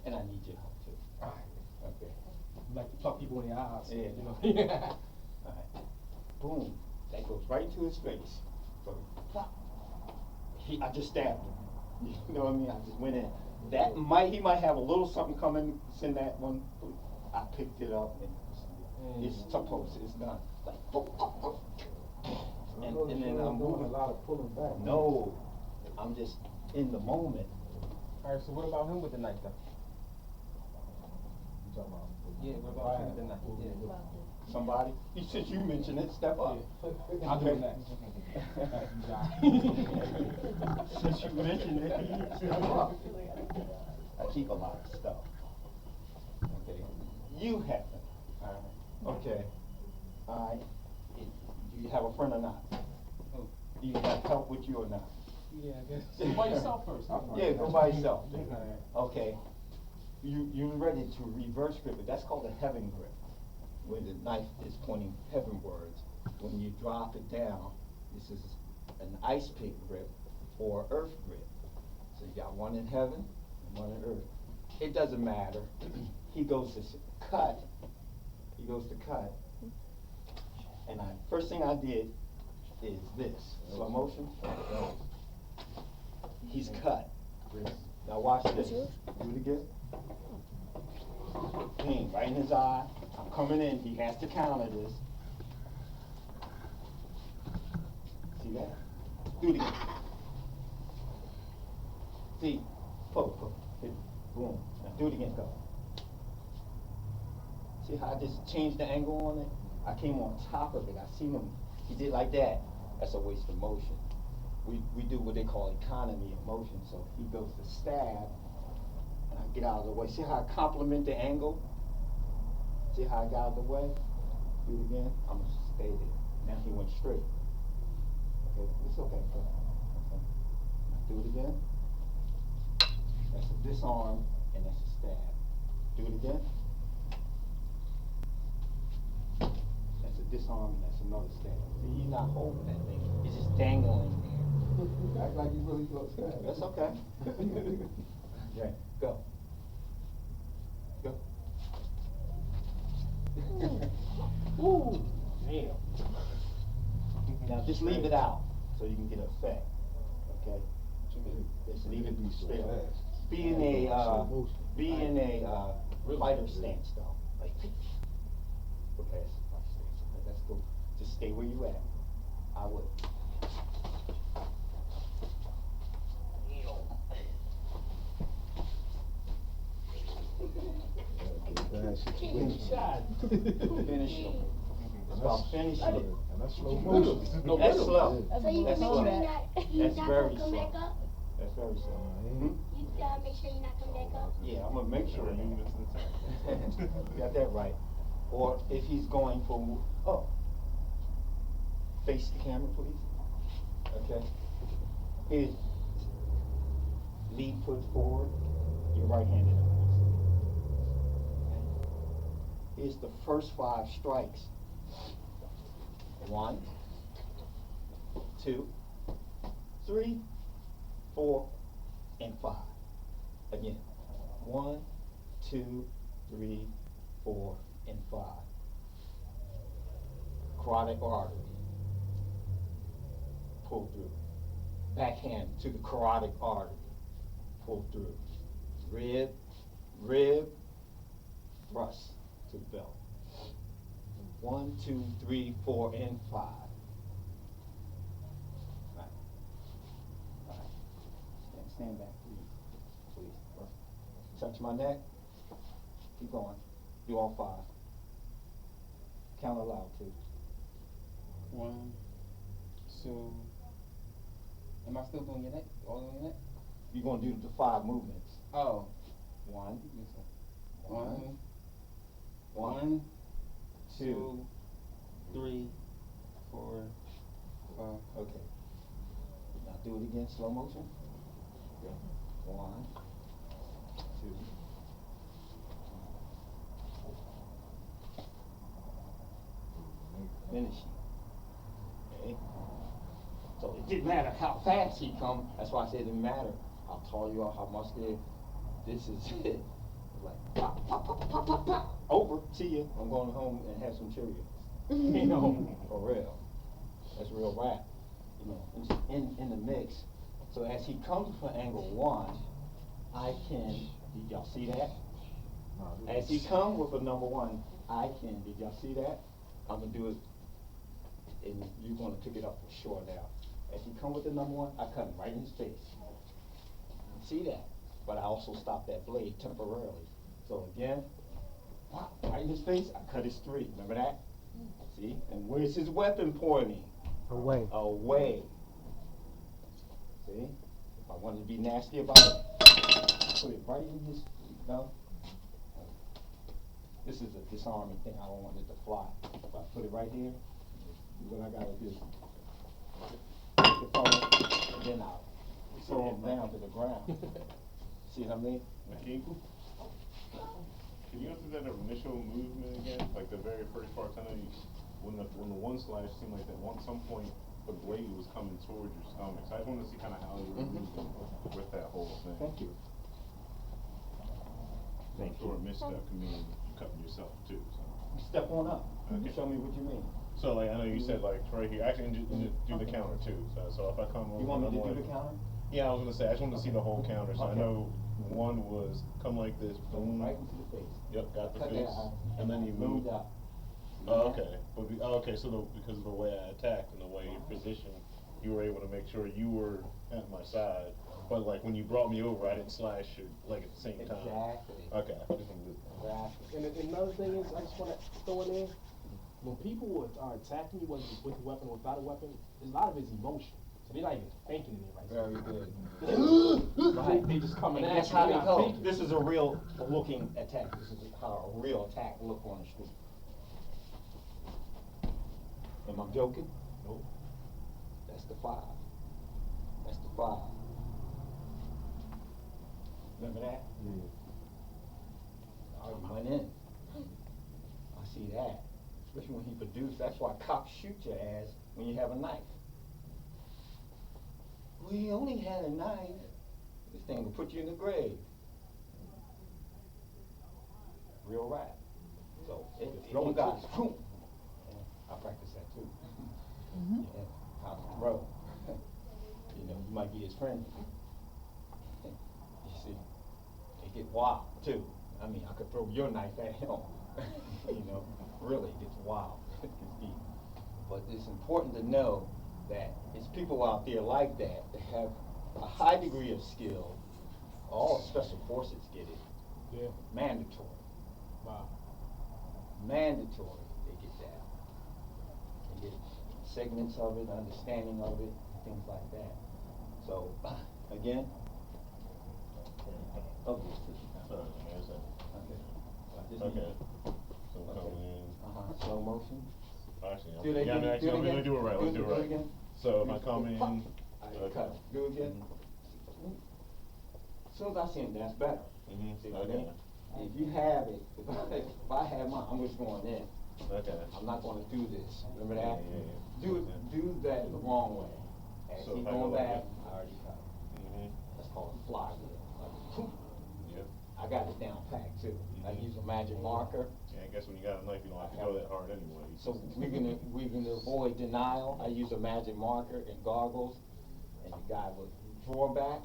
And I need your help too. Okay. You like to pluck people in the eyes. Yeah. You know? All right. Boom. That goes right into his face. So, plop. I just stabbed him. You know what I mean? I just went in. He might have a little something coming. Send that one. I picked it up and it's supposed. It's done. Like, boom, boom, boom. And then I'm moving. A lot of pulling back. No, I'm just in the moment. Alright, so what about him with the knife though? You talking about? Yeah, what about him with the knife? Yeah. Somebody, since you mentioned it, step up. I'll do it next. Since you mentioned it, step up. I keep a lot of stuff. Okay, you have it. Okay. Alright. Do you have a friend or not? Do you have help with you or not? Yeah, I guess. Go by yourself first. Yeah, go by yourself. Okay. you're ready to reverse grip it. That's called a heaven grip, where the knife is pointing heavenwards. When you drop it down, this is an ice pick grip or earth grip. So you got one in heaven and one in earth. It doesn't matter. He goes to cut. He goes to cut. And first thing I did is this. Slow motion. He's cut. Now watch this. Do it again. Pain right in his eye. I'm coming in. He has to counter this. See that? Do it again. See? Poke. Hit. Boom. Now do it again. Go. See how I just changed the angle on it? I came on top of it. I seen him. He did like that. That's a waste of motion. We do what they call economy of motion. So he goes to stab, and I get out of the way. See how I complement the angle? See how I got out of the way? Do it again. I'm gonna stay there. Now he went straight. Okay, it's okay. Okay. Now do it again. That's a disarm, and that's a stab. Do it again. That's a disarm, and that's another stab. See, he's not holding that thing. It's just dangling there. Act like you really close. That's okay. Okay, go. Go. Ooh, damn. Now just leave it out so you can get effect. Okay? Just leave it still. Be in a fighter stance though. Like okay, fighter stance. Okay, that's cool. Just stay where you at. I would. Finish him. It's about finishing it. And that's slow motion. That's slow. So you That's make slow. sure you're not, That's not very gonna come slow. back up? That's very slow. You gotta make sure you're not coming back up? Yeah, I'm gonna make sure. Sure, you missed the time. You got that right. Or if he's going for, face the camera, please. Okay. Here's lead foot forward. You're right-handed. Here's the first 5 strikes. 1, 2, 3, 4, and 5. Again. 1, 2, 3, 4, and 5. Carotid artery. Pull through. Backhand to the carotid artery. Pull through. Rib, thrust to the belt. 1, 2, 3, 4, and 5. Right. All right. Stand back, please. Please. Touch my neck. Keep going. Do all 5. Count aloud, too. 1, 2. Am I still doing your neck? All on your neck? You're gonna do the 5 movements. Oh. 1, Yes, sir. 1, 1, 2. 2, 3, 4, 5. Okay. Now do it again, slow motion. Okay. 1, 2. Finishing. Okay. So it didn't matter how fast he come. That's why I said it didn't matter how tall you are, how muscular. This is it. Like pop, pop, pop, pop, pop, pop. Over. See you. I'm going home and have some Cheerios. You know, for real. That's real rap. You know, in the mix. So as he comes from angle 1, I can. Did y'all see that? As he come with a number 1, I can. Did y'all see that? I'm gonna do it. And you're gonna pick it up for sure now. As he come with the number 1, I cut him right in his face. See that? But I also stop that blade temporarily. So again, right in his face, I cut his 3. Remember that? See? And where's his weapon pointing? Away. Away. See? If I wanted to be nasty about it, put it right in his, this is a disarming thing. I don't want it to fly. If I put it right here, what I gotta do. Take the fellow, and then I'll throw him down to the ground. See what I mean? My ankle? Can you go through that initial movement again? Like the very first part, I know you, when the one slash seemed like that one some point the blade was coming towards your stomach. So I just wanted to see kind of how you were moving with that whole thing. Thank you. Thank Or a you. misstep can mean you cutting yourself too. So. Step on up. Okay. Show me what you mean. So like I know you said like right here. Actually, do the counter too. So if I come over, You want me I'm to do like- the counter? Yeah, I was gonna say I just wanted to see the whole counter. So I Okay. know one was come like this, boom. Right into the face. Yep, got the Cut face, that out. and then you Moved move. up. Oh, okay. But okay, so because of the way I attacked and the way you positioned, you were able to make sure you were at my side. But like when you brought me over, I didn't slash your leg at the same time. Exactly. Okay. I just wanted to- Exactly. And another thing is, I just want to throw in there, when people are attacking you, whether it's with a weapon or without a weapon, a lot of it's emotion. So they're not even thinking in it right Very good. Right. They just coming And at that's you, how they're they not go. thinking. This is a real looking attack. This is how a real attack look on the street. Am I joking? Nope. That's the 5. That's the 5. Remember that? Yeah. I already went in. I see that. Especially when he produced. That's why cops shoot your ass when you have a knife. Well, he only had a knife. This thing will put you in the grave. Real rap. So, throw you it got too. boom. I practice that too. Yeah, how to throw. You know, you might be his friend. You see, it get wild too. I mean, I could throw your knife at him. You know, really, it gets wild. It gets deep. But it's important to know that it's people out there like that have a high degree of skill. All special forces get it. Yeah. Mandatory. Wow. Mandatory, they get that. They get segments of it, understanding of it, things like that. So, again, oh, Sorry, man, is that- okay. Okay. So we're coming in. Slow motion. Actually, Do it yeah, again, actually, do it let me again. do it right. Let's do it right. again. So if I come in, Cut. Do it again. As soon as I see him, that's better. Mhm, See what I okay. mean? If you have it, if I have mine, I'm just going in. Okay. I'm not gonna do this. Remember that? Yeah. Do that the wrong way. As So he's if I go going like back, this? I already cut. Mhm. That's called a flywheel. Like, Yep. I got it down packed too. I use a magic marker. Yeah, I guess when you got a knife, you don't have to go that hard anyway. So we're gonna avoid denial. I use a magic marker and goggles, and the guy would draw back,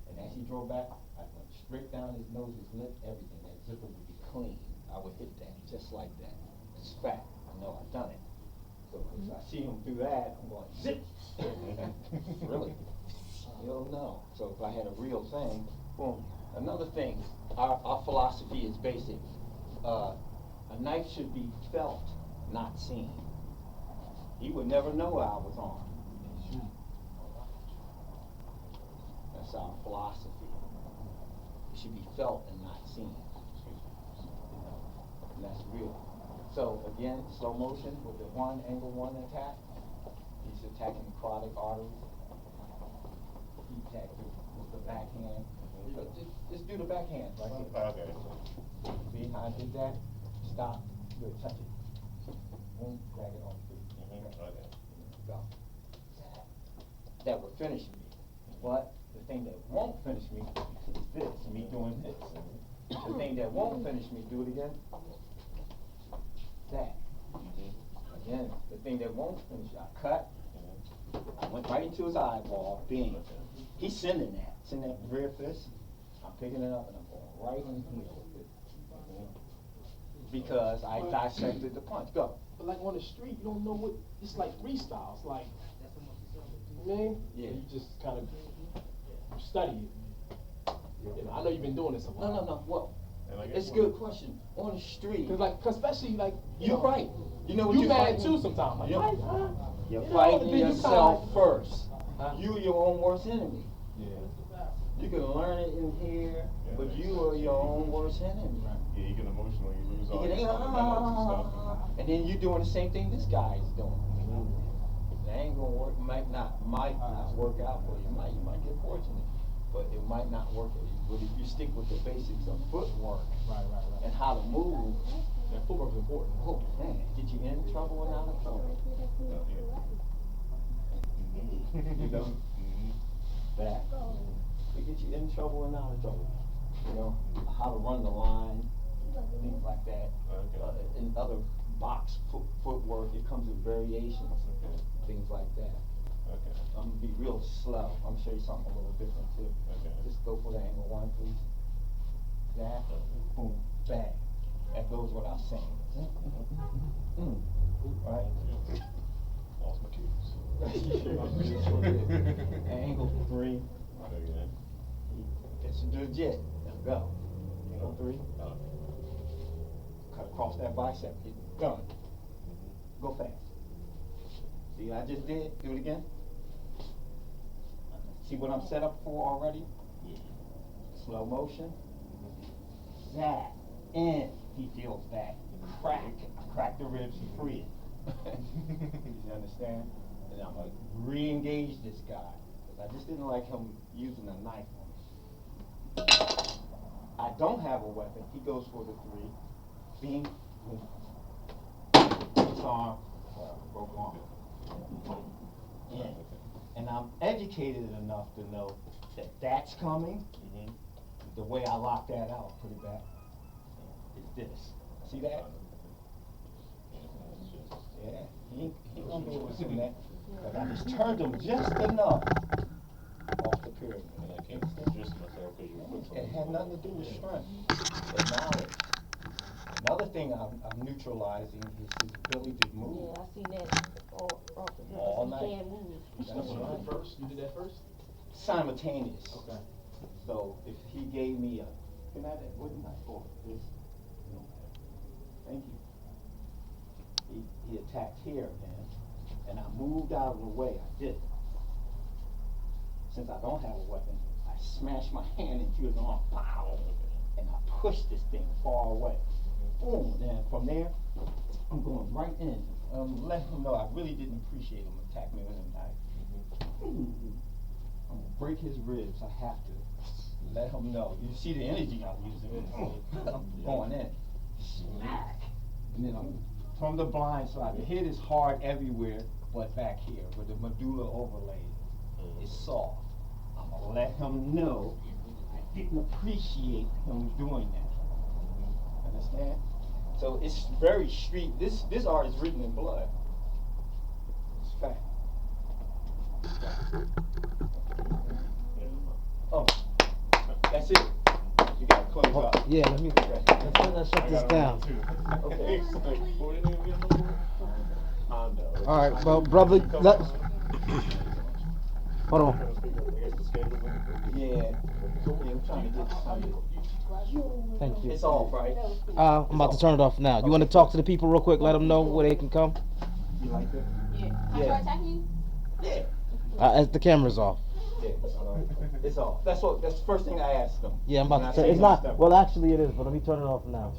and as he draw back, I went straight down his nose, his lip, everything. That zipper would be clean. I would hit that just like that. It's fact. I know I've done it. So if I see him do that, I'm going zip. Really? You don't know. So if I had a real thing, boom. Another thing, our philosophy is basic. A knife should be felt, not seen. He would never know I was armed. That's our philosophy. It should be felt and not seen. You know, and that's real. So again, slow motion with the angle one attack. He's attacking the carotid arteries. He attacked with the backhand. Just do the backhand right here. Okay. See how I did that? Stop. Good. Touch it. Boom. Drag it on through. Okay. Go. That would finish me. But the thing that won't finish me is this, me doing this. The thing that won't finish me, do it again. That. Again, the thing that won't finish, I cut. I went right into his eyeball, bing. He's sending that. Send that rear fist. I'm picking it up and I'm going right in here with it. Because I dissected the punch. Go. But like on the street, you don't know what, it's like freestyle. It's like, you know what I mean? Yeah. You just kind of study it. You know, I know you've been doing this a while. No. Well, And I guess it's a good question. On the street. Cause especially like, You're right. You know what you you're mad fighting? too sometimes. Like, You're, you know, fighting then you kinda yourself like- first. Huh? You're your own worst enemy. Yeah. You can learn it in here, but you are your own worst enemy. Yeah, you get emotional, you lose all You your get, fundamentals and stuff. and then you're doing the same thing this guy is doing. That ain't gonna work. Might not work out for you. You might get fortunate. but it might not work. But if you stick with the basics of footwork Right. and how to move, That footwork is important. oh man, get you in trouble and out of trouble. You know, that it get you in trouble and out of trouble. You know, how to run the line, things like that. And other box footwork, it comes with variations, things like that. Okay. I'm gonna be real slow. I'm gonna show you something a little different too. Okay. Just go for the angle one, please. That, boom, bang. That goes without saying. Right? Lost my keys. Angle three. Okay. It's legit. Let's go. Angle three. Cut across that bicep. It's done. Go fast. See what I just did? Do it again. See what I'm set up for already? Slow motion. Zap. In. He feels that. Crack. I crack the ribs and free it. You understand? And I'm gonna re-engage this guy. Because I just didn't like him using a knife on me. I don't have a weapon. He goes for the three. Beam. Boom. His arm. Broke arm. Yeah. And I'm educated enough to know that that's coming. The way I lock that out, put it back, is this. See that? Yeah, he ain't gonna be able to do that. But I just turned him just enough off the pyramid. And I can't just myself because you put It had nothing to do with strength, but knowledge. Another thing I'm neutralizing is his ability to move. Yeah, I see that All night. Can't move. That's right. First, you did that first? Simultaneous. Okay. So if he gave me a, can I have that wooden knife or this? No. Thank you. He attacked here, man, and I moved out of the way. I did. Since I don't have a weapon, I smashed my hand into his arm, pow, and I pushed this thing far away. Boom. Then from there, I'm going right in. Let him know I really didn't appreciate him attacking me with a knife. I'm gonna break his ribs. I have to let him know. You see the energy I'm using. I'm going in. Smack. And then I'm from the blind side. The head is hard everywhere, but back here where the medulla overlay is soft. I'm gonna let him know I didn't appreciate him doing that. Understand? So it's very street. This art is written in blood. It's fact. Oh, that's it. You gotta close up. Yeah, let's shut this down. Okay. All right, well, brother, hold on. Yeah. I'm trying to get something. Thank you. It's off, right? I'm about to turn it off now. You want to talk to the people real quick? Let them know where they can come. You like that? I Yeah. try attacking you? Yeah. As the camera's off. Yeah. It's off. That's the first thing I asked them. Yeah, I'm When I about to. say It's no not. stuff. Well, actually, it is. But let me turn it off now.